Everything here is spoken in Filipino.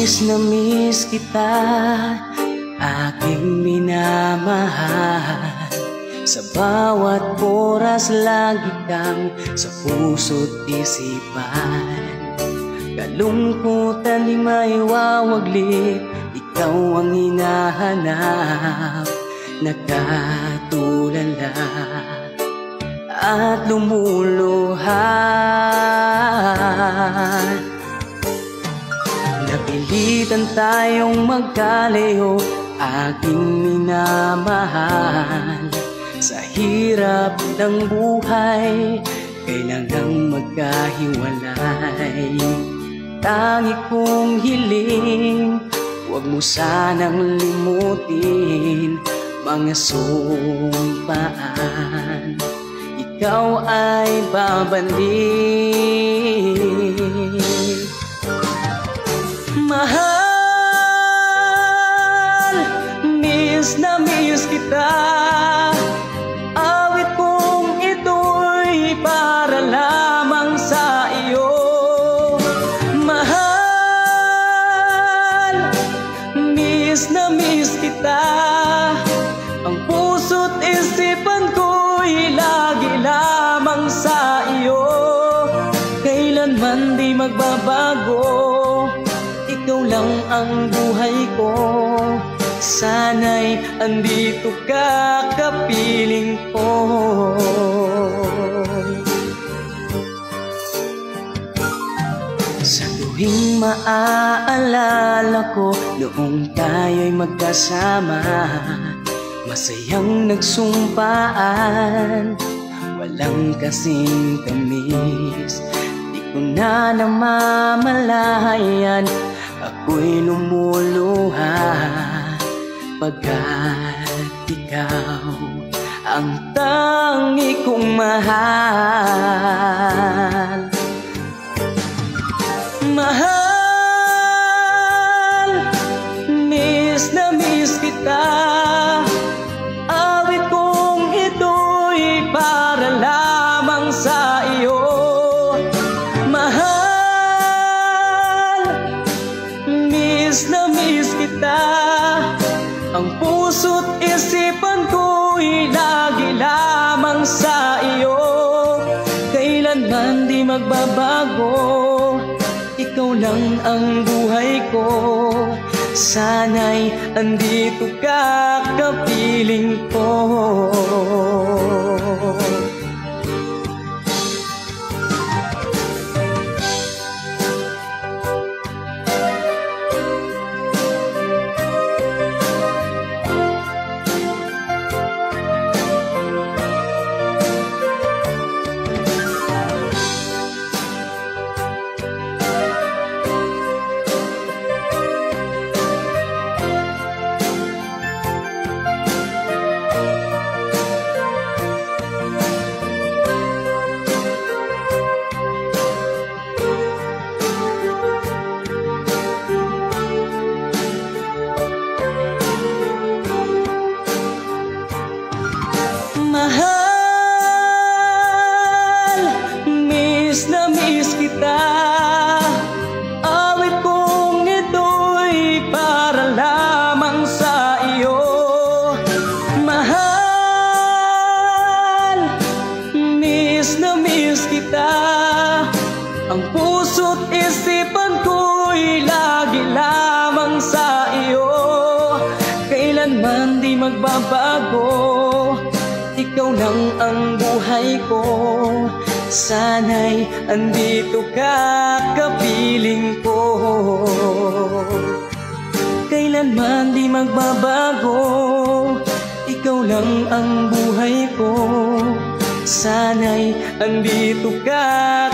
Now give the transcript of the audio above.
na miss kita, aking minamahal. Sa bawat oras lagi kang sa puso't isipan. Kalungkutan di maiwawaglit, ikaw ang hinahanap. Nakatulala at lumuluhan. Napilitan tayong magkalayo, aking minamahal. Sa hirap ng buhay, kailangang magkahiwalay. Tangi kong hiling, huwag mo sanang limutin mga sumpaan. Ikaw ay babalik. Mahal, miss na miss kita. Awit kong ito'y para lamang sa iyo. Mahal, miss na miss kita. Ang puso't isipan ko'y lagi lamang sa iyo. Kailanman di magbabago, ikaw lang ang buhay ko. Sana'y andito ka, kapiling ko. Sa tuwing maaalala ko noong tayo'y magkasama, masayang nagsumpaan, walang kasing tamis. Di ko na namamalayan, ako'y lumuluha pagkat ikaw ang tangi kong mahal. Mahal, miss na miss kita. Awit kong ito'y para lamang sa iyo. Mahal, miss na miss kita. Ang puso't isipan ko'y lagi lamang sa iyo. Kailanman di magbabago, ikaw lang ang buhay ko. Sana'y andito ka, kapiling ko. Mahal, miss na miss kita. Awit kong ito'y para lamang sa iyo. Mahal, miss na miss kita. Ang puso't isipan ko'y lagi lamang sa iyo. Kailanman di magbabago, ikaw lang ang buhay ko. Sana'y andito ka, kapiling ko. Kailanman di magbabago, ikaw lang ang buhay ko. Sana'y andito ka,